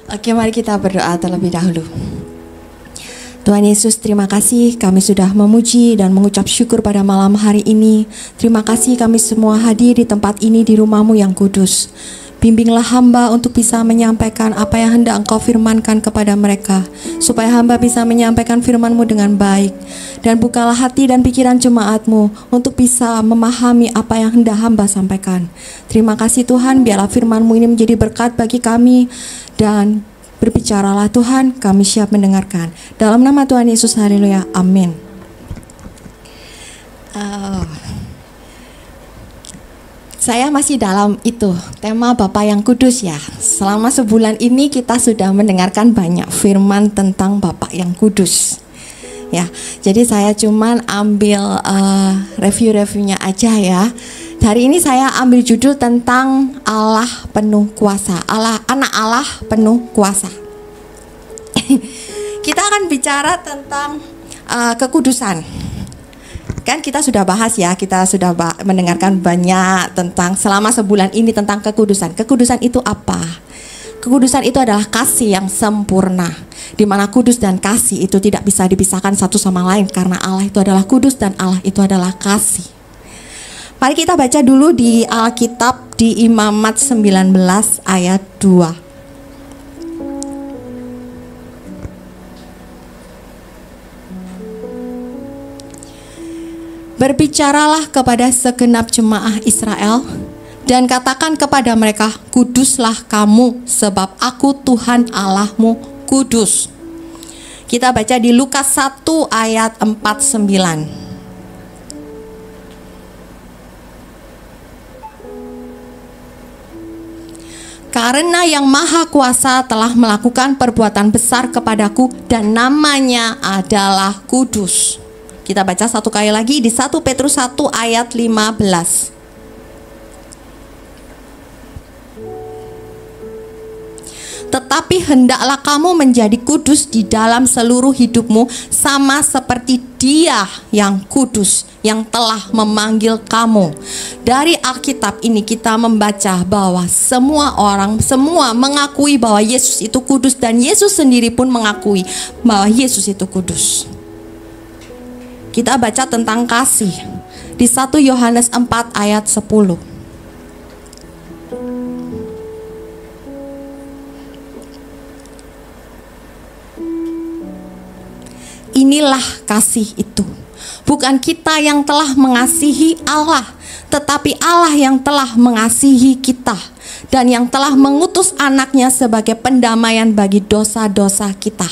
Oke, mari kita berdoa terlebih dahulu. Tuhan Yesus, terima kasih kami sudah memuji dan mengucap syukur pada malam hari ini. Terima kasih kami semua hadir di tempat ini di rumah-Mu yang kudus. Bimbinglah hamba untuk bisa menyampaikan apa yang hendak Engkau firmankan kepada mereka, supaya hamba bisa menyampaikan firman-Mu dengan baik. Dan bukalah hati dan pikiran jemaat-Mu untuk bisa memahami apa yang hendak hamba sampaikan. Terima kasih Tuhan, biarlah firman-Mu ini menjadi berkat bagi kami. Dan berbicaralah Tuhan, kami siap mendengarkan. Dalam nama Tuhan Yesus, haleluya, amin. Saya masih dalam itu, tema Bapa yang Kudus ya. Selama sebulan ini kita sudah mendengarkan banyak firman tentang Bapa yang Kudus. Ya, jadi saya cuman ambil review-reviewnya aja ya. Hari ini saya ambil judul tentang Allah penuh kuasa, anak Allah penuh kuasa. Kita akan bicara tentang kekudusan. Kan kita sudah bahas ya, kita sudah mendengarkan banyak tentang selama sebulan ini tentang kekudusan. Kekudusan itu apa? Kekudusan itu adalah kasih yang sempurna, di mana kudus dan kasih itu tidak bisa dipisahkan satu sama lain, karena Allah itu adalah kudus dan Allah itu adalah kasih. Mari kita baca dulu di Alkitab di Imamat 19 ayat 2. Berbicaralah kepada segenap jemaah Israel dan katakan kepada mereka, kuduslah kamu sebab aku Tuhan Allahmu kudus. Kita baca di Lukas 1 ayat 49. Karena yang Maha Kuasa telah melakukan perbuatan besar kepadaku dan namanya adalah kudus. Kita baca satu kali lagi di 1 Petrus 1 ayat 15. Tetapi hendaklah kamu menjadi kudus di dalam seluruh hidupmu, sama seperti Dia yang kudus yang telah memanggil kamu. Dari Alkitab ini kita membaca bahwa semua mengakui bahwa Yesus itu kudus, dan Yesus sendiri pun mengakui bahwa Yesus itu kudus. Kita baca tentang kasih di 1 Yohanes 4 ayat 10. Inilah kasih itu, bukan kita yang telah mengasihi Allah, tetapi Allah yang telah mengasihi kita dan yang telah mengutus anaknya sebagai pendamaian bagi dosa-dosa kita.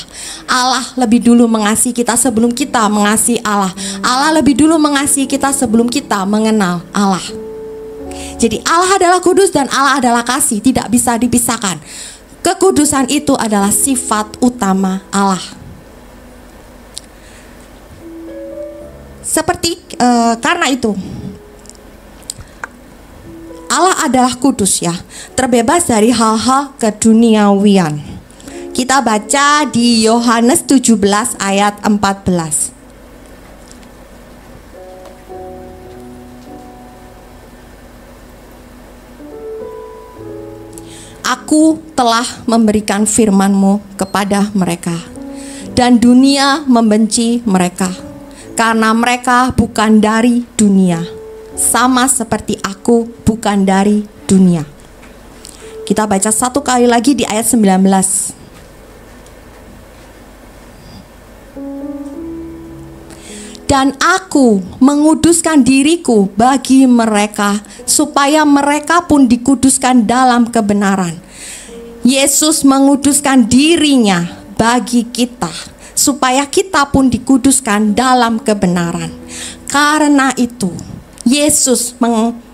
Allah lebih dulu mengasihi kita sebelum kita mengasihi Allah. Allah lebih dulu mengasihi kita sebelum kita mengenal Allah. Jadi Allah adalah kudus dan Allah adalah kasih, tidak bisa dipisahkan. Kekudusan itu adalah sifat utama Allah. Karena itu Allah adalah kudus ya, terbebas dari hal-hal keduniawian. Kita baca di Yohanes 17 ayat 14. Aku telah memberikan firman-Mu kepada mereka, dan dunia membenci mereka, karena mereka bukan dari dunia, sama seperti aku bukan dari dunia. Kita baca satu kali lagi di ayat 19. Dan aku menguduskan diriku bagi mereka, supaya mereka pun dikuduskan dalam kebenaran. Yesus menguduskan dirinya bagi kita, supaya kita pun dikuduskan dalam kebenaran. Karena itu Yesus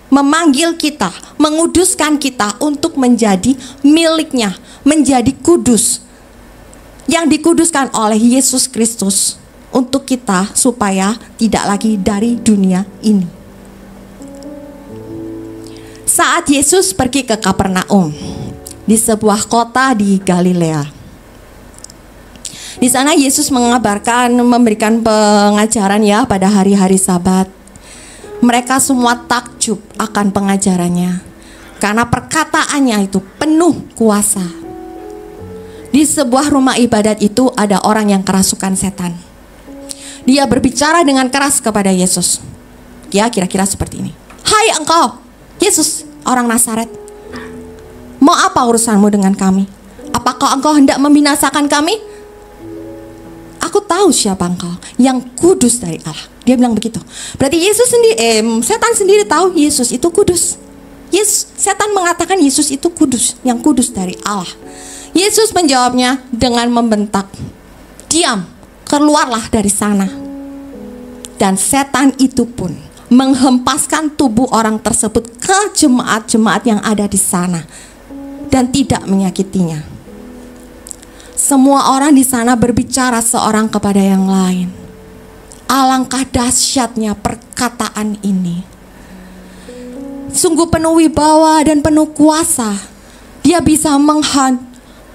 memanggil kita, menguduskan kita untuk menjadi miliknya, menjadi kudus, yang dikuduskan oleh Yesus Kristus untuk kita, supaya tidak lagi dari dunia ini. Saat Yesus pergi ke Kapernaum, di sebuah kota di Galilea, di sana Yesus memberikan pengajaran ya pada hari-hari Sabat. Mereka semua takjub akan pengajarannya, karena perkataannya itu penuh kuasa. Di sebuah rumah ibadat itu ada orang yang kerasukan setan. Dia berbicara dengan keras kepada Yesus. Ya, kira-kira seperti ini. Hai engkau, Yesus, orang Nazaret. Mau apa urusanmu dengan kami? Apakah engkau hendak membinasakan kami? Aku tahu siapa engkau, yang kudus dari Allah. Dia bilang begitu. Berarti Yesus sendiri, setan sendiri tahu Yesus itu kudus. Setan mengatakan Yesus itu kudus, yang kudus dari Allah. Yesus menjawabnya dengan membentak, diam, keluarlah dari sana. Dan setan itu pun menghempaskan tubuh orang tersebut ke jemaat-jemaat yang ada di sana dan tidak menyakitinya. Semua orang di sana berbicara seorang kepada yang lain. Alangkah dahsyatnya perkataan ini. Sungguh penuh wibawa dan penuh kuasa. Dia bisa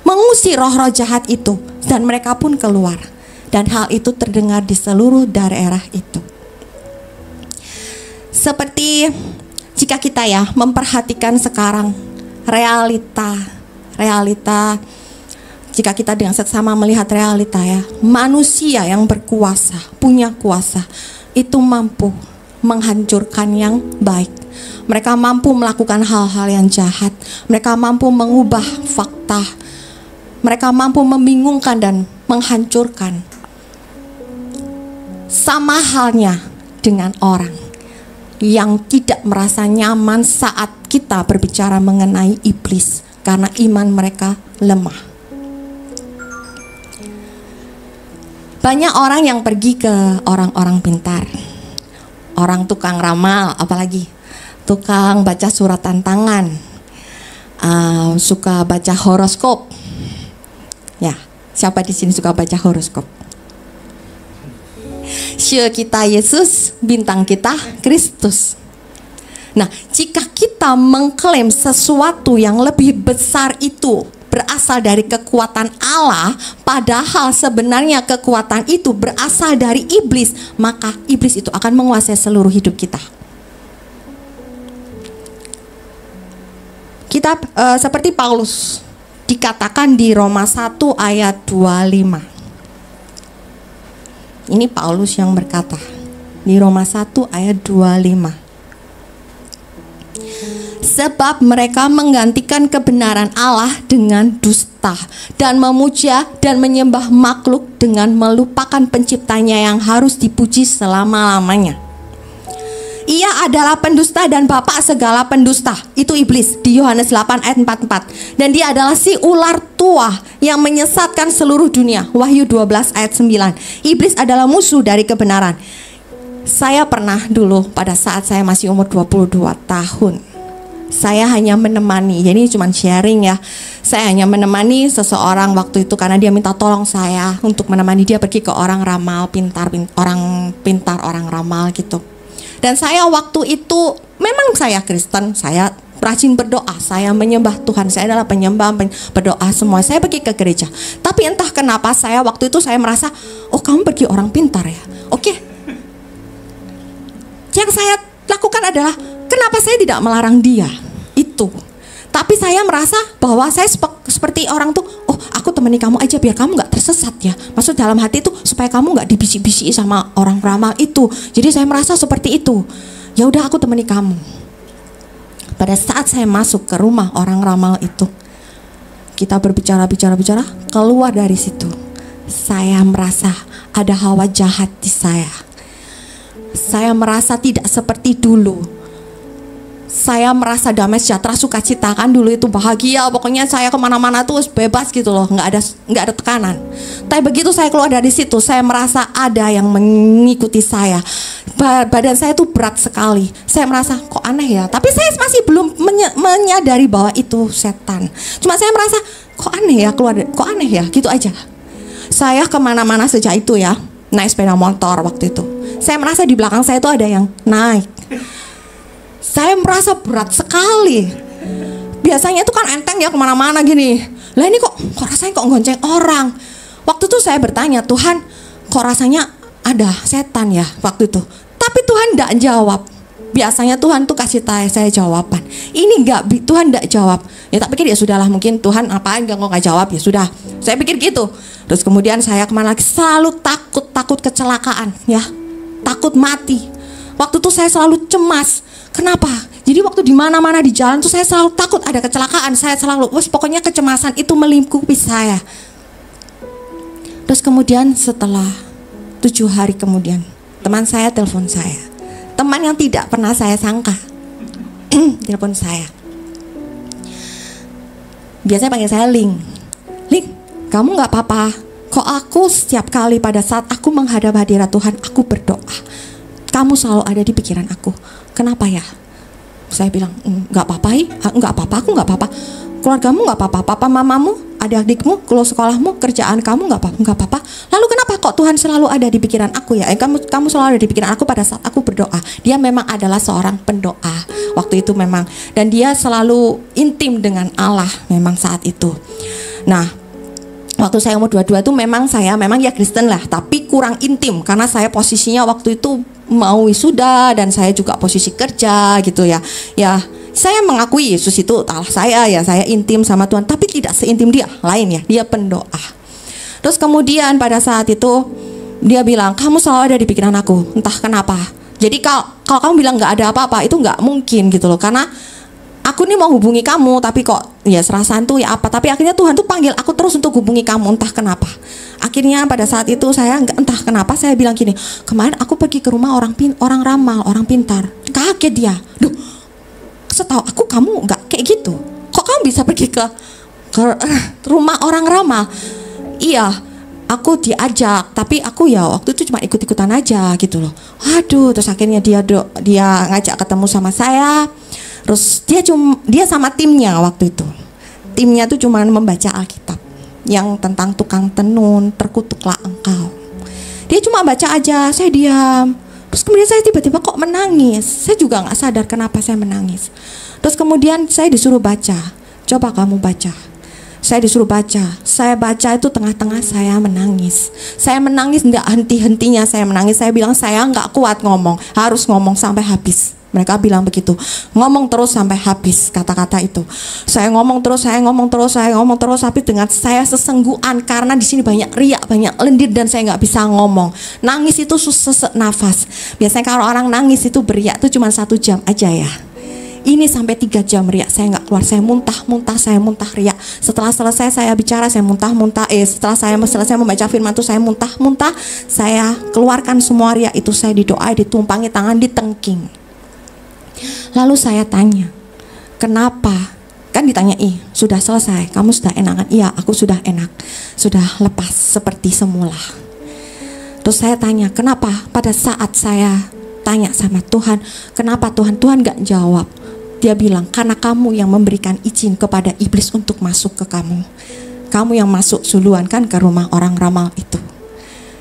mengusir roh-roh jahat itu, dan mereka pun keluar. Dan hal itu terdengar di seluruh daerah itu. Seperti jika kita ya memperhatikan sekarang realita, jika kita dengan seksama melihat realita ya, manusia yang berkuasa, punya kuasa, itu mampu menghancurkan yang baik. Mereka mampu melakukan hal-hal yang jahat. Mereka mampu mengubah fakta. Mereka mampu membingungkan dan menghancurkan. Sama halnya dengan orang yang tidak merasa nyaman saat kita berbicara mengenai iblis, karena iman mereka lemah. Banyak orang yang pergi ke orang-orang pintar, orang tukang ramal, apalagi tukang baca surat tantangan, suka baca horoskop. Ya, siapa di sini suka baca horoskop? Show kita Yesus, bintang kita Kristus. Nah, jika kita mengklaim sesuatu yang lebih besar itu berasal dari kekuatan Allah, padahal sebenarnya kekuatan itu berasal dari iblis, maka iblis itu akan menguasai seluruh hidup kita. Kita seperti Paulus dikatakan di Roma 1 ayat 25. Ini Paulus yang berkata di Roma 1 ayat 25. Sebab mereka menggantikan kebenaran Allah dengan dusta dan memuja dan menyembah makhluk dengan melupakan penciptanya yang harus dipuji selama-lamanya. Ia adalah pendusta dan bapak segala pendusta. Itu iblis di Yohanes 8 ayat 44. Dan dia adalah si ular tua yang menyesatkan seluruh dunia. Wahyu 12 ayat 9. Iblis adalah musuh dari kebenaran. Saya pernah dulu pada saat saya masih umur 22 tahun, saya hanya menemani, jadi ini cuma sharing ya. Saya hanya menemani seseorang waktu itu karena dia minta tolong saya untuk menemani dia pergi ke orang ramal, orang ramal gitu. Dan saya waktu itu, memang saya Kristen, saya rajin berdoa, saya menyembah Tuhan, saya adalah penyembah, berdoa semua, saya pergi ke gereja. Tapi entah kenapa saya waktu itu saya merasa, oh kamu pergi orang pintar ya, oke. Yang saya lakukan adalah, kenapa saya tidak melarang dia itu. Tapi saya merasa bahwa saya seperti orang tuh, oh aku temani kamu aja biar kamu gak tersesat ya. Maksud dalam hati itu supaya kamu gak dibisik-bisiki sama orang ramal itu. Jadi saya merasa seperti itu. Ya udah aku temani kamu. Pada saat saya masuk ke rumah orang ramal itu, kita berbicara, keluar dari situ, saya merasa ada hawa jahat di saya. Saya merasa tidak seperti dulu. Saya merasa damai sejahtera, sukacita, kan dulu itu bahagia, pokoknya saya kemana-mana tuh bebas gitu loh, nggak ada tekanan. Tapi begitu saya keluar dari situ, saya merasa ada yang mengikuti saya. Badan saya tuh berat sekali. Saya merasa kok aneh ya. Tapi saya masih belum menyadari bahwa itu setan. Cuma saya merasa kok aneh ya keluar, kok aneh ya, gitu aja. Saya kemana-mana sejak itu ya, naik sepeda motor waktu itu. Saya merasa di belakang saya tuh ada yang naik. Saya merasa berat sekali. Biasanya itu kan enteng ya kemana-mana gini. Lah ini kok rasanya kok gonceng orang. Waktu itu saya bertanya, Tuhan kok rasanya ada setan ya waktu itu. Tapi Tuhan tidak jawab. Biasanya Tuhan tuh kasih tahu saya jawaban. Ini enggak, Tuhan tidak jawab. Ya tak pikir ya sudahlah, mungkin Tuhan apaan enggak jawab, ya sudah. Saya pikir gitu. Terus kemudian saya kemana lagi? Selalu takut kecelakaan, ya, takut mati. Waktu itu saya selalu cemas. Kenapa? Jadi waktu di mana-mana di jalan tuh saya selalu takut ada kecelakaan. Saya selalu, pokoknya kecemasan itu melingkupi saya. Terus kemudian setelah 7 hari kemudian, teman saya telepon saya. Teman yang tidak pernah saya sangka telepon saya. Biasanya panggil saya Ling. Ling, kamu gak apa-apa? Kok aku setiap kali pada saat aku menghadap hadirat Tuhan, aku berdoa, kamu selalu ada di pikiran aku. Kenapa ya? Saya bilang, gak apa-apa, gak apa-apa, aku gak apa-apa. Keluargamu gak apa-apa, papa mamamu, adik-adikmu, kalau sekolahmu, kerjaan kamu gak apa-apa. Lalu kenapa kok Tuhan selalu ada di pikiran aku ya? Kamu selalu ada di pikiran aku pada saat aku berdoa. Dia memang adalah seorang pendoa waktu itu memang. Dan dia selalu intim dengan Allah memang saat itu. Nah, waktu saya umur 22 itu memang ya Kristen lah, tapi kurang intim karena saya posisinya waktu itu mau wisuda dan saya juga posisi kerja gitu ya. Ya, saya mengakui Yesus itu Allah saya ya, saya intim sama Tuhan, tapi tidak seintim dia, lain ya, dia pendoa. Terus kemudian pada saat itu dia bilang, kamu selalu ada di pikiran aku, entah kenapa. Jadi kalau kamu bilang nggak ada apa-apa, itu nggak mungkin gitu loh, karena aku nih mau hubungi kamu, tapi kok ya serasaan tuh ya apa. Tapi akhirnya Tuhan tuh panggil aku terus untuk hubungi kamu, entah kenapa. Akhirnya pada saat itu saya entah kenapa saya bilang gini, kemarin aku pergi ke rumah orang ramal, orang pintar. Kaget dia, duh, setahu aku kamu nggak kayak gitu. Kok kamu bisa pergi ke rumah orang ramal? Iya, aku diajak, tapi aku ya waktu itu cuma ikut-ikutan aja gitu loh. Aduh, terus akhirnya dia ngajak ketemu sama saya. Terus dia sama timnya waktu itu. Timnya tuh cuma membaca Alkitab yang tentang tukang tenun, terkutuklah engkau. Dia cuma baca aja, saya diam. Terus kemudian saya tiba-tiba kok menangis. Saya juga nggak sadar kenapa saya menangis. Terus kemudian saya disuruh baca. Coba kamu baca. Saya disuruh baca. Saya baca itu tengah-tengah saya menangis. Saya menangis nggak henti-hentinya saya menangis. Saya bilang saya nggak kuat ngomong, harus ngomong sampai habis. Mereka bilang begitu, ngomong terus sampai habis kata-kata itu. Saya ngomong terus, tapi dengan saya sesenggukan karena di sini banyak riak, banyak lendir dan saya nggak bisa ngomong. Nangis itu sesak nafas. Biasanya kalau orang nangis itu beriak itu cuma 1 jam aja ya. Ini sampai 3 jam riak, saya nggak keluar, saya muntah riak. Setelah selesai saya bicara, saya muntah-muntah. Setelah saya selesai membaca firman itu, saya muntah-muntah. Saya keluarkan semua riak itu, saya didoa, ditumpangi tangan, ditengking. Lalu saya tanya, kenapa? Kan ditanya, sudah selesai, kamu sudah enak kan? Iya, aku sudah enak, sudah lepas seperti semula. Terus saya tanya, kenapa pada saat saya tanya sama Tuhan, kenapa Tuhan gak jawab? Dia bilang, karena kamu yang memberikan izin kepada iblis untuk masuk ke kamu. Kamu yang masuk duluan kan ke rumah orang ramal itu.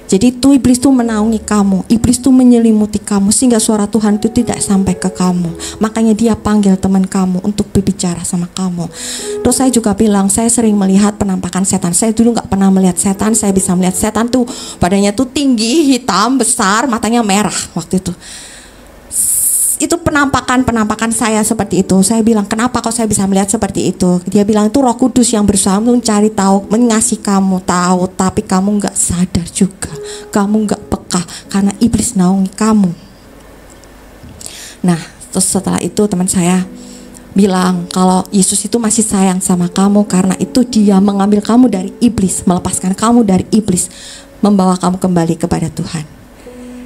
Jadi itu iblis tuh menaungi kamu, iblis tuh menyelimuti kamu sehingga suara Tuhan itu tidak sampai ke kamu. Makanya dia panggil teman kamu untuk berbicara sama kamu. Terus saya juga bilang, saya sering melihat penampakan setan. Saya dulu nggak pernah melihat setan, saya bisa melihat setan tuh badannya tuh tinggi, hitam, besar, matanya merah waktu itu. Itu penampakan saya seperti itu. Saya bilang, kenapa kok saya bisa melihat seperti itu? Dia bilang, itu Roh Kudus yang berusaha mencari tahu, mengasihi kamu tahu, tapi kamu nggak sadar juga, kamu nggak peka karena iblis naungi kamu. Nah, terus setelah itu teman saya bilang kalau Yesus itu masih sayang sama kamu, karena itu dia mengambil kamu dari iblis, melepaskan kamu dari iblis, membawa kamu kembali kepada Tuhan.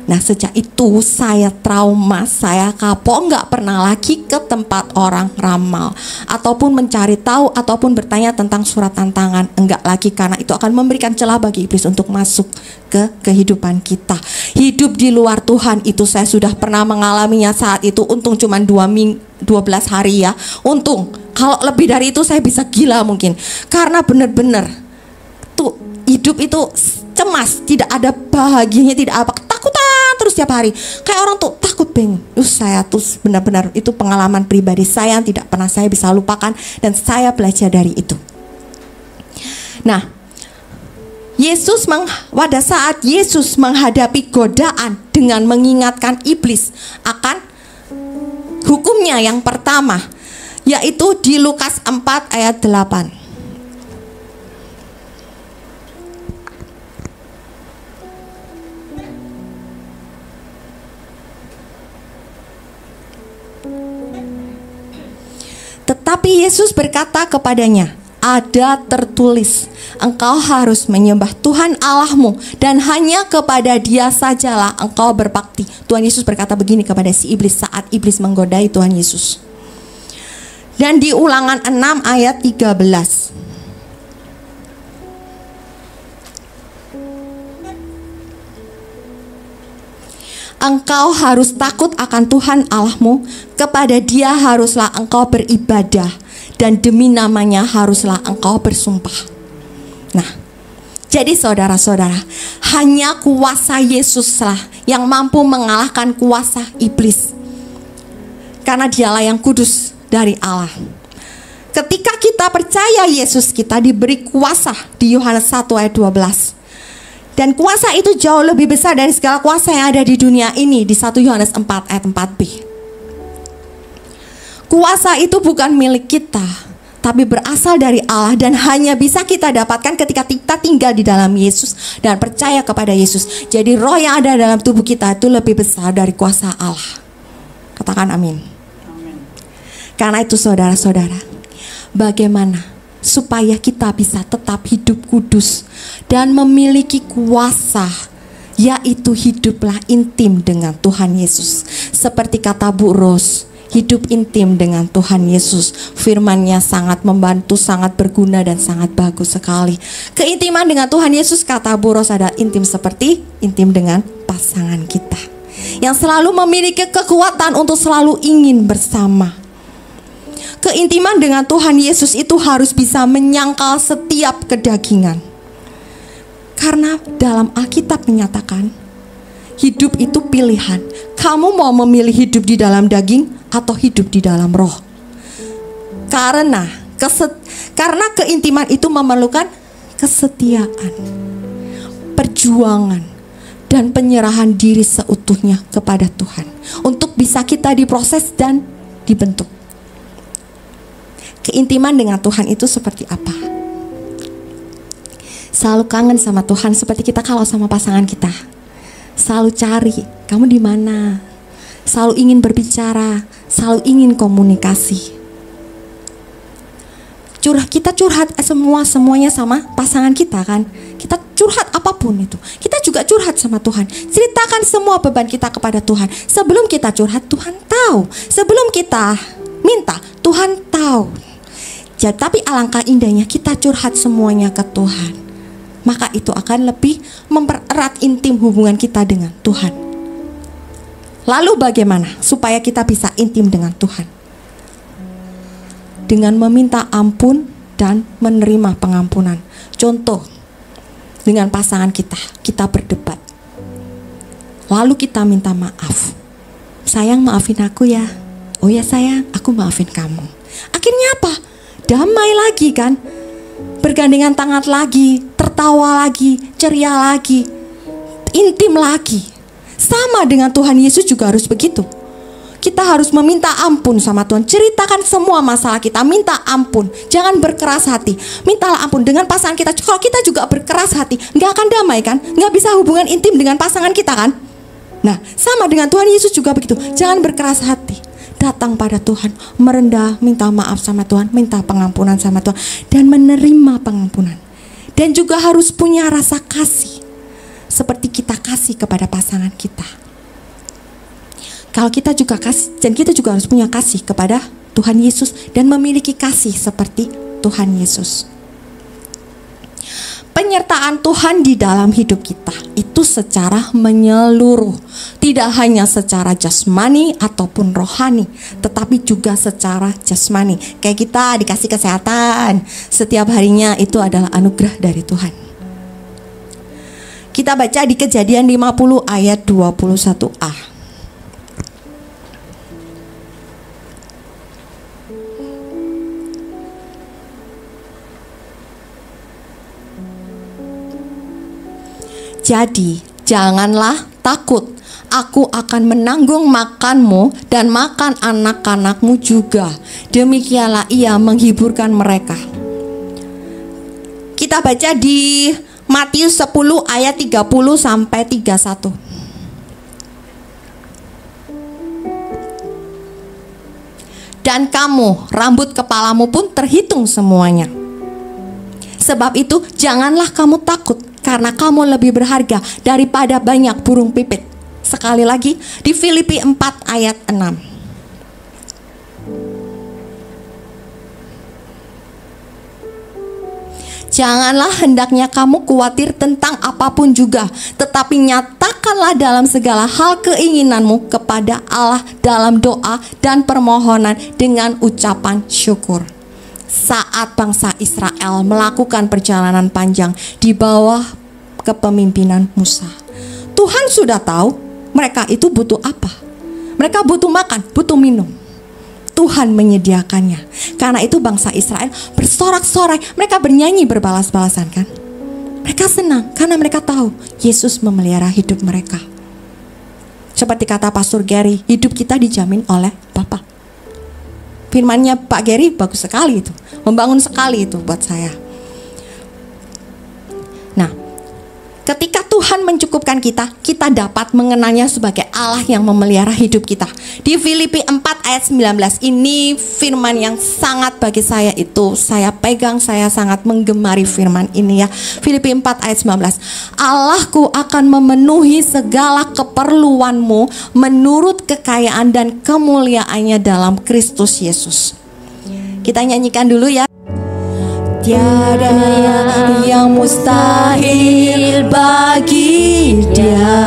Nah, sejak itu saya trauma, saya kapok, nggak pernah lagi ke tempat orang ramal ataupun mencari tahu ataupun bertanya tentang surat tantangan, enggak lagi, karena itu akan memberikan celah bagi iblis untuk masuk ke kehidupan kita. Hidup di luar Tuhan itu saya sudah pernah mengalaminya saat itu. Untung cuma 12 hari ya, untung. Kalau lebih dari itu saya bisa gila mungkin, karena benar-benar tuh hidup itu cemas, tidak ada bahagianya, tidak apa, ketakutan terus tiap hari. Kayak orang tuh takut bingung. Saya tuh benar-benar itu pengalaman pribadi saya yang tidak pernah saya bisa lupakan dan saya belajar dari itu. Nah, pada saat Yesus menghadapi godaan dengan mengingatkan iblis akan hukumnya yang pertama, yaitu di Lukas 4 ayat 8. Tapi Yesus berkata kepadanya, ada tertulis, engkau harus menyembah Tuhan Allahmu dan hanya kepada Dia sajalah engkau berbakti. Tuhan Yesus berkata begini kepada si iblis saat iblis menggodai Tuhan Yesus. Dan di Ulangan 6 ayat 13. Engkau harus takut akan Tuhan Allahmu, kepada Dia haruslah engkau beribadah, dan demi namanya haruslah engkau bersumpah. Nah, jadi saudara-saudara, hanya kuasa Yesuslah yang mampu mengalahkan kuasa iblis, karena Dialah yang kudus dari Allah. Ketika kita percaya Yesus, kita diberi kuasa di Yohanes 1 ayat 12. Dan kuasa itu jauh lebih besar dari segala kuasa yang ada di dunia ini, di 1 Yohanes 4 ayat 4b. Kuasa itu bukan milik kita, tapi berasal dari Allah dan hanya bisa kita dapatkan ketika kita tinggal di dalam Yesus dan percaya kepada Yesus. Jadi roh yang ada dalam tubuh kita itu lebih besar dari kuasa Allah. Katakan amin. Karena itu saudara-saudara, bagaimana supaya kita bisa tetap hidup kudus dan memiliki kuasa, yaitu hiduplah intim dengan Tuhan Yesus. Seperti kata Bu Ros, hidup intim dengan Tuhan Yesus. Firman-Nya sangat membantu, sangat berguna dan sangat bagus sekali. Keintiman dengan Tuhan Yesus, kata Bu Ros, ada intim seperti intim dengan pasangan kita, yang selalu memiliki kekuatan untuk selalu ingin bersama. Keintiman dengan Tuhan Yesus itu harus bisa menyangkal setiap kedagingan. Karena dalam Alkitab menyatakan, hidup itu pilihan. Kamu mau memilih hidup di dalam daging atau hidup di dalam roh? Karena keintiman itu memerlukan kesetiaan, perjuangan, dan penyerahan diri seutuhnya kepada Tuhan untuk bisa kita diproses dan dibentuk. Keintiman dengan Tuhan itu seperti apa? Selalu kangen sama Tuhan, seperti kita kalau sama pasangan kita. Selalu cari, kamu di mana? Selalu ingin berbicara, selalu ingin komunikasi. Kita curhat semuanya sama pasangan kita kan. Kita curhat apapun itu. Kita juga curhat sama Tuhan. Ceritakan semua beban kita kepada Tuhan. Sebelum kita curhat, Tuhan tahu. Sebelum kita minta, Tuhan tahu. Jadi, tapi alangkah indahnya kita curhat semuanya ke Tuhan. Maka itu akan lebih mempererat intim hubungan kita dengan Tuhan. Lalu bagaimana supaya kita bisa intim dengan Tuhan? Dengan meminta ampun dan menerima pengampunan. Contoh, dengan pasangan kita berdebat. Lalu kita minta maaf. Sayang, maafin aku ya. Oh ya sayang, aku maafin kamu. Akhirnya apa? Damai lagi kan, bergandengan tangan lagi, tertawa lagi, ceria lagi, intim lagi. Sama dengan Tuhan Yesus juga harus begitu. Kita harus meminta ampun sama Tuhan. Ceritakan semua masalah kita, minta ampun. Jangan berkeras hati, mintalah ampun dengan pasangan kita. Kalau kita juga berkeras hati, nggak akan damai kan, nggak bisa hubungan intim dengan pasangan kita kan. Nah, sama dengan Tuhan Yesus juga begitu. Jangan berkeras hati, datang pada Tuhan, merendah, minta maaf sama Tuhan, minta pengampunan sama Tuhan, dan menerima pengampunan. Dan juga harus punya rasa kasih, seperti kita kasih kepada pasangan kita. Kalau kita juga kasih, dan kita juga harus punya kasih kepada Tuhan Yesus, dan memiliki kasih seperti Tuhan Yesus. Penyertaan Tuhan di dalam hidup kita itu secara menyeluruh, tidak hanya secara jasmani ataupun rohani, tetapi juga secara jasmani. Kayak kita dikasih kesehatan setiap harinya, itu adalah anugerah dari Tuhan. Kita baca di Kejadian 50 ayat 21a. Jadi janganlah takut, aku akan menanggung makanmu dan makan anak-anakmu juga. Demikianlah ia menghiburkan mereka. Kita baca di Matius 10 ayat 30 sampai 31. dan kamu, rambut kepalamu pun terhitung semuanya. Sebab itu janganlah kamu takut, karena kamu lebih berharga daripada banyak burung pipit. Sekali lagi di Filipi 4 ayat 6. Janganlah hendaknya kamu khawatir tentang apapun juga, tetapi nyatakanlah dalam segala hal keinginanmu kepada Allah dalam doa dan permohonan dengan ucapan syukur. Saat bangsa Israel melakukan perjalanan panjang di bawah kepemimpinan Musa, Tuhan sudah tahu mereka itu butuh apa. Mereka butuh makan, butuh minum. Tuhan menyediakannya. Karena itu bangsa Israel bersorak-sorai, mereka bernyanyi berbalas-balasan kan. Mereka senang karena mereka tahu Yesus memelihara hidup mereka. Seperti kata Pastor Gary, hidup kita dijamin oleh Bapa. Firmannya Pak Gary bagus sekali itu, membangun sekali itu buat saya. Nah, ketika Tuhan mencukupkan kita, kita dapat mengenalnya sebagai Allah yang memelihara hidup kita. Di Filipi 4 ayat 19, ini firman yang sangat bagi saya itu, saya pegang, saya sangat menggemari firman ini ya. Filipi 4 ayat 19, Allahku akan memenuhi segala keperluanmu menurut kekayaan dan kemuliaannya dalam Kristus Yesus. Kita nyanyikan dulu ya. Tiada yang mustahil bagi Dia,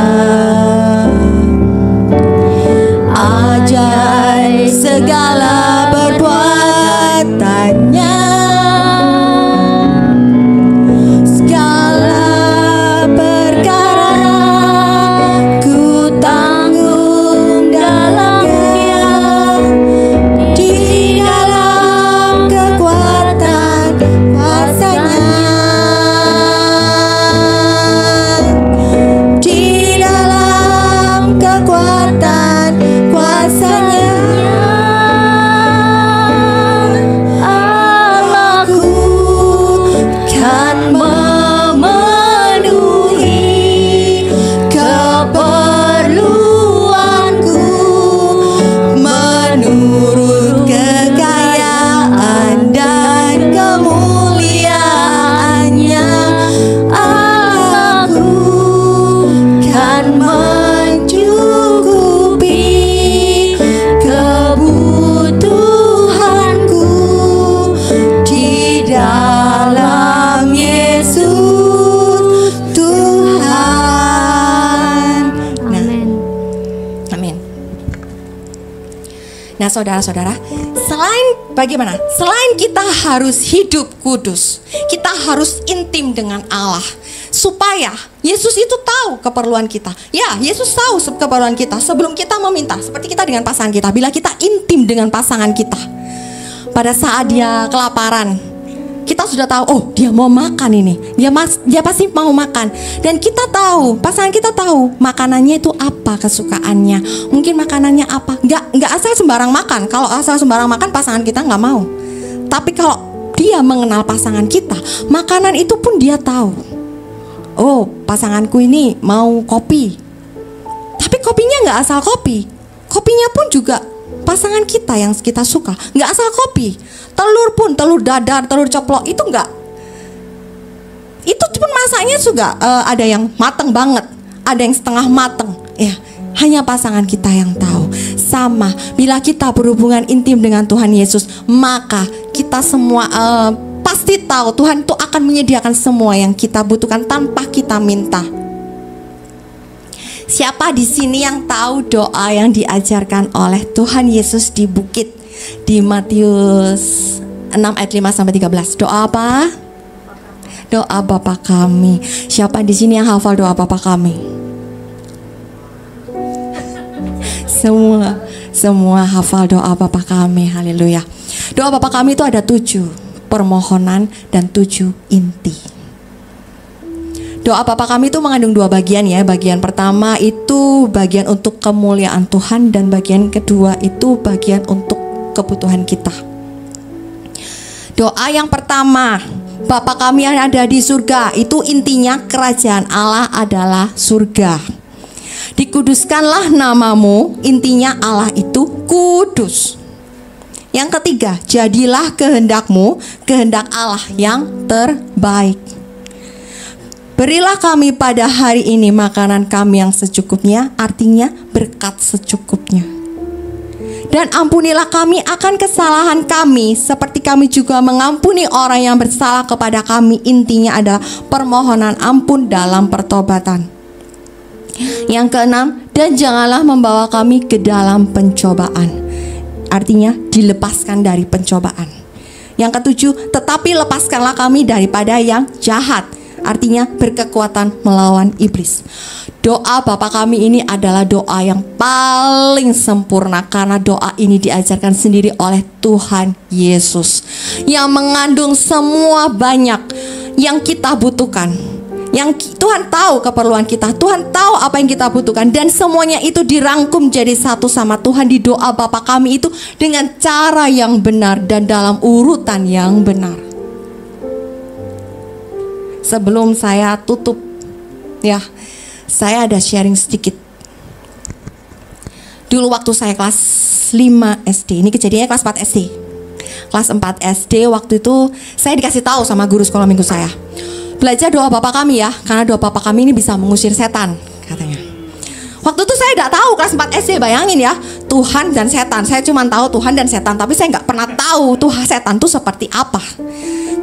ajaib segala perbuatannya, segala perkara ku tanggung dalamnya, di dalam kekuatan kuasanya, di dalam kekuatan kuasanya, Allahku kan memenuhi keperluanku menurut kekayaan dan kemuliaannya. Allahku kan mencukupi kebutuhanku di dalam Yesus Tuhan. Amin. Amin. Nah, saudara-saudara, selain bagaimana? Selain kita harus hidup kudus, kita harus intim dengan Allah, supaya Yesus itu tahu keperluan kita. Ya, Yesus tahu keperluan kita sebelum kita meminta. Seperti kita dengan pasangan kita, bila kita intim dengan pasangan kita, pada saat dia kelaparan, kita sudah tahu, oh dia mau makan ini, dia pasti mau makan. Dan kita tahu, pasangan kita tahu makanannya itu apa kesukaannya. Mungkin makanannya apa, nggak asal sembarang makan. Kalau asal sembarang makan, pasangan kita nggak mau. Tapi kalau dia mengenal pasangan kita, makanan itu pun dia tahu. Oh, pasanganku ini mau kopi, tapi kopinya nggak asal kopi. Kopinya pun juga pasangan kita yang kita suka, nggak asal kopi. Telur pun, telur dadar, telur coplok itu nggak. Itu pun masaknya juga ada yang mateng banget, ada yang setengah mateng. Ya, hanya pasangan kita yang tahu. Sama, bila kita berhubungan intim dengan Tuhan Yesus, maka kita semua pasti tahu Tuhan itu akan menyediakan semua yang kita butuhkan tanpa kita minta. Siapa di sini yang tahu doa yang diajarkan oleh Tuhan Yesus di bukit di Matius 6 ayat 5 sampai 13? Doa apa? Doa Bapa kami. Siapa di sini yang hafal doa Bapa kami? Semua hafal doa Bapa kami. Haleluya. Doa Bapa kami itu ada 7 permohonan dan 7 inti. Doa Bapa kami itu mengandung 2 bagian ya. Bagian pertama itu bagian untuk kemuliaan Tuhan, dan bagian kedua itu bagian untuk kebutuhan kita. Doa yang pertama, Bapa kami yang ada di surga, itu intinya kerajaan Allah adalah surga. Dikuduskanlah namamu, intinya Allah itu kudus. Yang ketiga, jadilah kehendakmu, kehendak Allah yang terbaik. Berilah kami pada hari ini makanan kami yang secukupnya, artinya berkat secukupnya. Dan ampunilah kami akan kesalahan kami, seperti kami juga mengampuni orang yang bersalah kepada kami. Intinya adalah permohonan ampun dalam pertobatan. Yang keenam, dan janganlah membawa kami ke dalam pencobaan. Artinya dilepaskan dari pencobaan. Yang ketujuh, tetapi lepaskanlah kami daripada yang jahat. Artinya berkekuatan melawan iblis. Doa Bapa kami ini adalah doa yang paling sempurna, karena doa ini diajarkan sendiri oleh Tuhan Yesus, yang mengandung semua banyak yang kita butuhkan. Yang Tuhan tahu keperluan kita, Tuhan tahu apa yang kita butuhkan, dan semuanya itu dirangkum jadi satu sama Tuhan di doa Bapa kami itu dengan cara yang benar dan dalam urutan yang benar. Sebelum saya tutup, ya, saya ada sharing sedikit. Dulu waktu saya kelas 5 SD, ini kejadiannya kelas 4 SD. Kelas 4 SD waktu itu saya dikasih tahu sama guru sekolah minggu saya, belajar doa Bapa kami ya, karena doa Bapa kami ini bisa mengusir setan, katanya. Waktu itu saya tidak tahu kelas 4 SD, bayangin ya, Tuhan dan setan. Saya cuma tahu Tuhan dan setan, tapi saya nggak pernah tahu Tuhan setan itu seperti apa.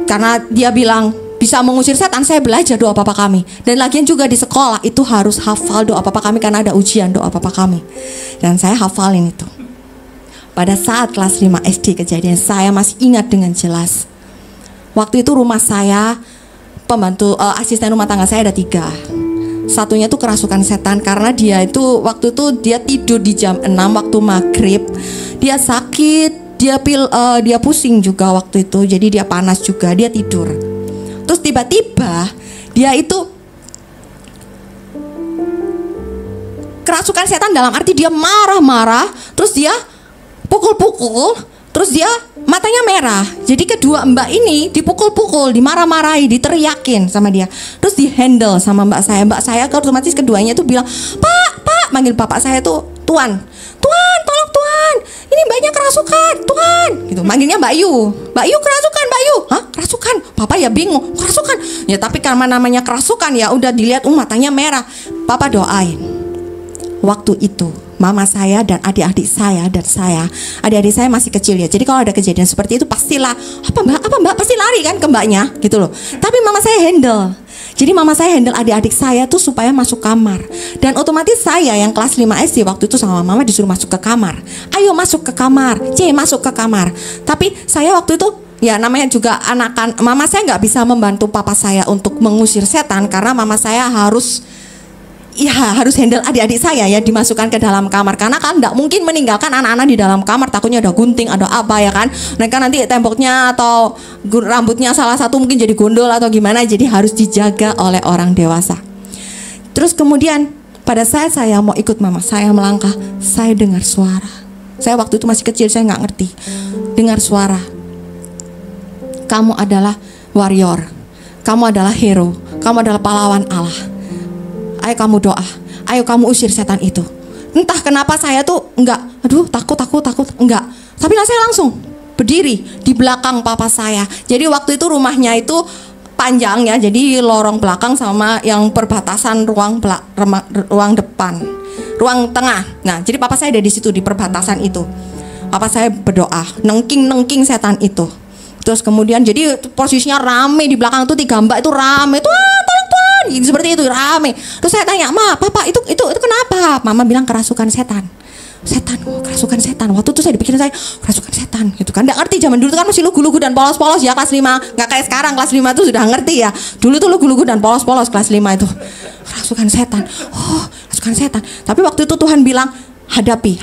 Karena dia bilang bisa mengusir setan, saya belajar doa Bapa kami. Dan lagian juga di sekolah itu harus hafal doa Bapa kami, karena ada ujian doa Bapa kami. Dan saya hafalin itu. Pada saat kelas 5 SD kejadian, saya masih ingat dengan jelas. Waktu itu rumah saya, pembantu asisten rumah tangga saya ada 3. Satunya tuh kerasukan setan, karena dia itu waktu itu dia tidur di jam 6 waktu maghrib. Dia sakit, dia pusing juga waktu itu, jadi dia panas juga, dia tidur. Terus tiba-tiba dia itu kerasukan setan, dalam arti dia marah-marah, terus dia pukul-pukul, terus dia matanya merah. Jadi kedua mbak ini dipukul-pukul, dimarah-marahi, diteriakin sama dia. Terus dihandle sama mbak saya. Mbak saya otomatis keduanya tuh bilang, Pak, manggil bapak saya tuh Tuan, tolong Tuan, ini mbaknya kerasukan, Tuan. Gitu, manggilnya Mbak Yu kerasukan, Mbak Yu. Hah, kerasukan? Papa ya bingung, kerasukan. Ya tapi karena namanya kerasukan ya udah dilihat, matanya merah. Papa doain. Waktu itu mama saya dan adik-adik saya dan saya, adik-adik saya masih kecil ya. Jadi kalau ada kejadian seperti itu pastilah apa mbak pasti lari kan ke mbaknya gitu loh. Tapi mama saya handle. Jadi mama saya handle adik-adik saya tuh supaya masuk kamar. Dan otomatis saya yang kelas 5 SD waktu itu sama mama disuruh masuk ke kamar. Ayo masuk ke kamar, masuk ke kamar. Tapi saya waktu itu ya namanya juga anakan, mama saya nggak bisa membantu papa saya untuk mengusir setan, karena mama saya harus handle adik-adik saya ya, dimasukkan ke dalam kamar, karena kan tidak mungkin meninggalkan anak-anak di dalam kamar, takutnya ada gunting, ada apa ya kan, mereka nanti temboknya atau rambutnya salah satu mungkin jadi gondol atau gimana, jadi harus dijaga oleh orang dewasa. Terus kemudian pada saat saya mau ikut mama saya melangkah, saya dengar suara. Saya waktu itu masih kecil, saya nggak ngerti. Dengar suara, kamu adalah warrior, kamu adalah hero, kamu adalah pahlawan Allah. Ayo kamu doa, ayo kamu usir setan itu. Entah kenapa saya tuh enggak, takut, enggak. Tapi saya langsung berdiri di belakang papa saya. Jadi waktu itu rumahnya itu panjang ya, jadi lorong belakang sama yang perbatasan ruang depan, ruang tengah. Nah, jadi papa saya ada di situ di perbatasan itu. Papa saya berdoa, nengking setan itu. Terus kemudian jadi posisinya rame di belakang tuh, 3 mbak itu rame tuh, tolong Tuhan, seperti itu rame. Terus saya tanya, Ma, Papa itu kenapa? Mama bilang kerasukan setan. Kerasukan setan. Waktu itu saya dipikirin kerasukan setan gitu kan. Nggak ngerti, zaman dulu kan masih lugu-lugu dan polos-polos ya kelas 5. Nggak kayak sekarang kelas 5 tuh sudah ngerti ya. Dulu tuh lugu-lugu dan polos-polos kelas 5 itu. Kerasukan setan. Oh, kerasukan setan. Tapi waktu itu Tuhan bilang, hadapi.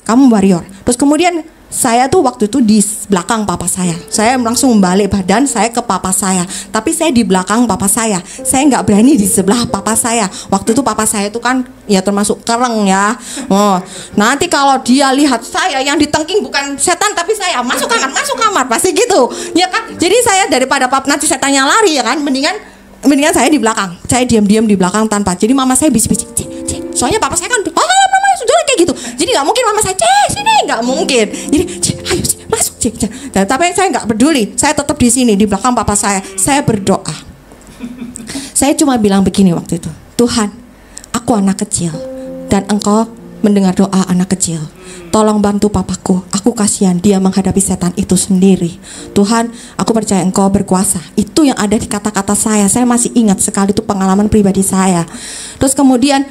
Kamu warrior. Terus kemudian saya tuh waktu itu di belakang papa saya. Saya langsung balik badan saya ke papa saya. Tapi saya di belakang papa saya. Saya nggak berani di sebelah papa saya. Waktu itu papa saya itu kan ya termasuk kereng ya. Oh, nanti kalau dia lihat saya yang ditengking bukan setan tapi saya, masuk kamar pasti gitu. Ya kan? Jadi saya daripada nanti setannya lari ya kan, mendingan saya di belakang. Saya diam-diam di belakang tanpa. Jadi mama saya bisik-bisik. Soalnya papa saya kan, mama sudah kayak gitu. Jadi nggak mungkin mama saya, sini, nggak mungkin. Jadi, ayo Tapi saya nggak peduli, saya tetap di sini di belakang papa saya berdoa. Saya cuma bilang begini waktu itu, Tuhan, aku anak kecil dan Engkau mendengar doa anak kecil. Tolong bantu papaku, aku kasihan dia menghadapi setan itu sendiri. Tuhan, aku percaya Engkau berkuasa. Itu yang ada di kata-kata saya masih ingat sekali, itu pengalaman pribadi saya. Terus kemudian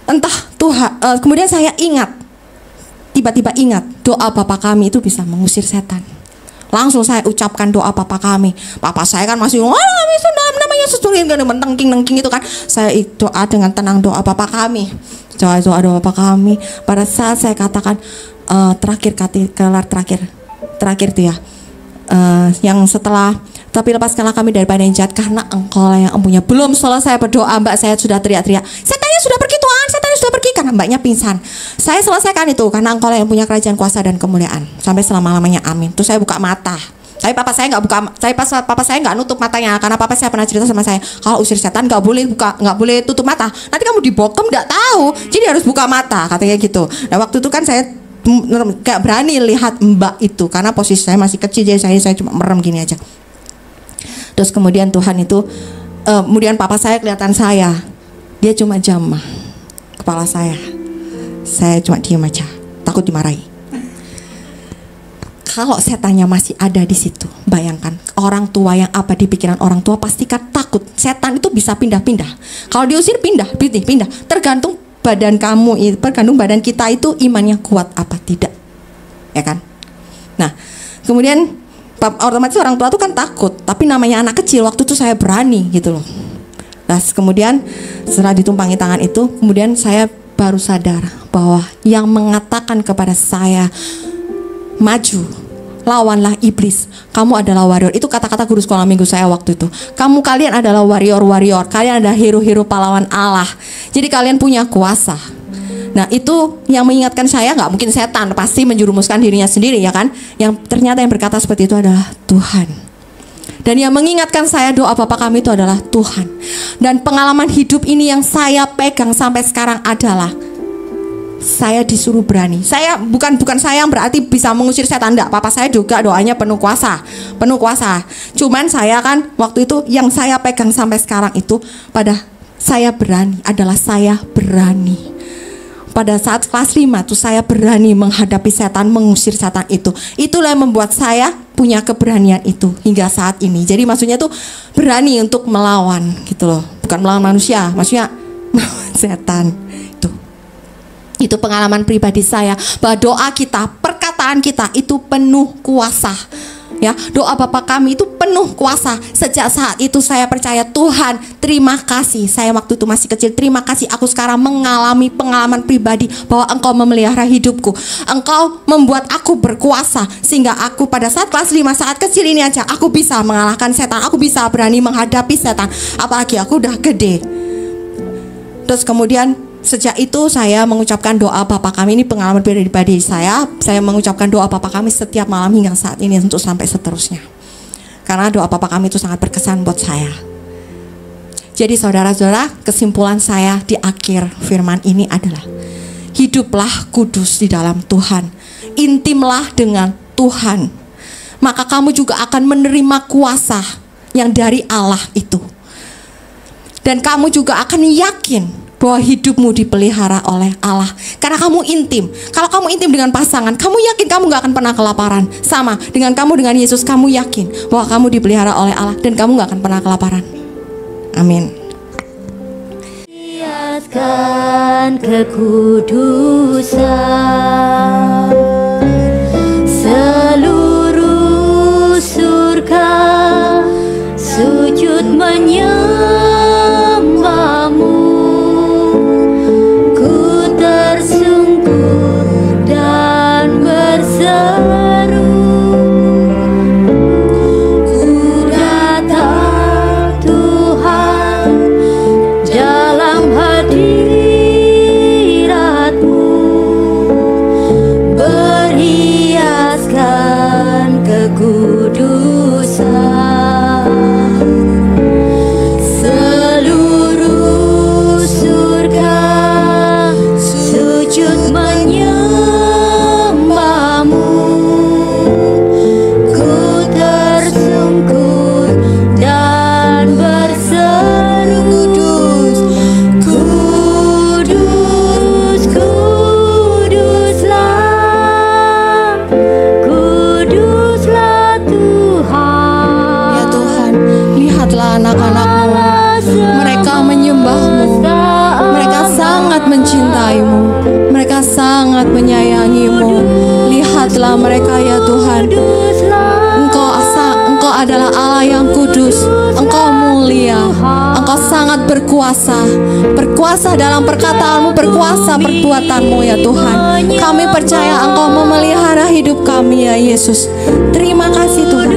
entah Tuhan, kemudian saya ingat, tiba-tiba ingat doa Bapa kami itu bisa mengusir setan. Langsung saya ucapkan doa Bapa kami. Papa saya kan masih namanya sesulian gak mentengking-nengking itu kan. Saya doa dengan tenang doa Bapa kami. Doa Bapa kami. Pada saat saya katakan terakhir itu ya, yang setelah, tapi lepaskanlah kami dari badan jahat karena Engkau yang empunya. Belum selesai berdoa Mbak, saya sudah teriak-teriak, setannya sudah pergi Tuhan, setannya sudah pergi, karena Mbaknya pingsan. Saya selesaikan itu karena Engkau yang punya kerajaan, kuasa dan kemuliaan sampai selama-lamanya, amin. Terus saya buka mata. Tapi papa saya nggak buka, papa saya nggak nutup matanya karena papa saya pernah cerita sama saya, kalau usir setan nggak boleh tutup mata, nanti kamu dibokem nggak tahu, jadi harus buka mata katanya gitu. Nah waktu itu kan saya kayak berani lihat Mbak itu karena posisi saya masih kecil, jadi saya cuma merem gini aja. Terus kemudian Tuhan itu, kemudian papa saya kelihatan saya, dia cuma jamah kepala saya cuma diam aja, takut dimarahi. Kalau setannya masih ada di situ, bayangkan orang tua yang apa di pikiran orang tua pasti kan takut. Setan itu bisa pindah-pindah. Kalau diusir pindah. Tergantung badan kamu, tergantung badan kita itu imannya kuat apa tidak, ya kan? Nah, kemudian otomatis orang tua tuh kan takut. Tapi namanya anak kecil, waktu itu saya berani gitu loh. Nah, kemudian setelah ditumpangi tangan itu, kemudian saya baru sadar bahwa yang mengatakan kepada saya, maju, lawanlah iblis, kamu adalah warrior. Itu kata-kata guru sekolah minggu saya waktu itu. Kalian adalah warrior, kalian adalah hero-hero pahlawan Allah. Jadi kalian punya kuasa. Nah itu yang mengingatkan saya, nggak mungkin setan, pasti menjerumuskan dirinya sendiri ya kan. Yang ternyata yang berkata seperti itu adalah Tuhan. Dan yang mengingatkan saya doa Bapa kami itu adalah Tuhan. Dan pengalaman hidup ini yang saya pegang sampai sekarang adalah saya disuruh berani. Saya bukan saya yang berarti bisa mengusir setan, enggak. Papa saya juga doanya penuh kuasa. Cuman saya kan waktu itu yang saya pegang sampai sekarang itu pada saya berani adalah saya berani. Pada saat kelas 5 tuh saya berani menghadapi setan, mengusir setan itu. Itulah yang membuat saya punya keberanian itu hingga saat ini. Jadi maksudnya tuh berani untuk melawan gitu loh. Bukan melawan manusia, maksudnya melawan setan. Itu pengalaman pribadi saya bahwa doa kita, perkataan kita itu penuh kuasa. Ya, doa Bapa kami itu penuh kuasa. Sejak saat itu saya percaya, Tuhan, terima kasih. Saya waktu itu masih kecil, terima kasih aku sekarang mengalami pengalaman pribadi bahwa Engkau memelihara hidupku. Engkau membuat aku berkuasa sehingga aku pada saat kelas 5 saat kecil ini aja aku bisa mengalahkan setan, aku bisa berani menghadapi setan. Apalagi aku udah gede. Terus kemudian sejak itu saya mengucapkan doa Bapa kami, ini pengalaman pribadi saya mengucapkan doa Bapa kami setiap malam hingga saat ini untuk sampai seterusnya. Karena doa Bapa kami itu sangat berkesan buat saya. Jadi saudara-saudara, kesimpulan saya di akhir firman ini adalah hiduplah kudus di dalam Tuhan, intimlah dengan Tuhan, maka kamu juga akan menerima kuasa yang dari Allah itu. Dan kamu juga akan yakin bahwa hidupmu dipelihara oleh Allah karena kamu intim. Kalau kamu intim dengan pasangan, kamu yakin kamu gak akan pernah kelaparan. Sama dengan kamu dengan Yesus, kamu yakin bahwa kamu dipelihara oleh Allah dan kamu gak akan pernah kelaparan. Amin. Lihatkan kekudusan, seluruh surga sujud menyembahmu. Kekudusan dalam mereka ya Tuhan. Engkau adalah Allah yang kudus, Engkau mulia, Engkau sangat berkuasa, berkuasa dalam perkataanmu, berkuasa perbuatanmu ya Tuhan. Kami percaya Engkau memelihara hidup kami ya Yesus. Terima kasih Tuhan.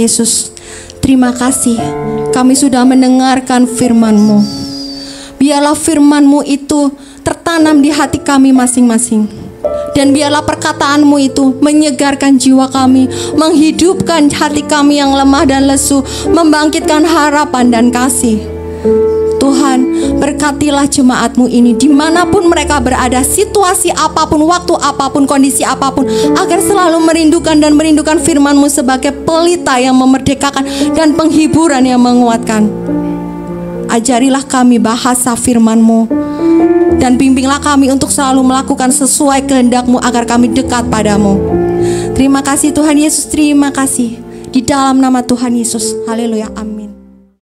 Yesus, terima kasih kami sudah mendengarkan firman-Mu. Biarlah firman-Mu itu tertanam di hati kami masing-masing. Dan biarlah perkataan-Mu itu menyegarkan jiwa kami, menghidupkan hati kami yang lemah dan lesu, membangkitkan harapan dan kasih. Tuhan, berkatilah jemaat-Mu ini dimanapun mereka berada, situasi apapun, waktu apapun, kondisi apapun, agar selalu merindukan dan merindukan firman-Mu sebagai pelita yang memerdekakan dan penghiburan yang menguatkan. Ajarilah kami bahasa firman-Mu dan bimbinglah kami untuk selalu melakukan sesuai kehendak-Mu agar kami dekat padamu. Terima kasih Tuhan Yesus, terima kasih. Di dalam nama Tuhan Yesus, haleluya, amin.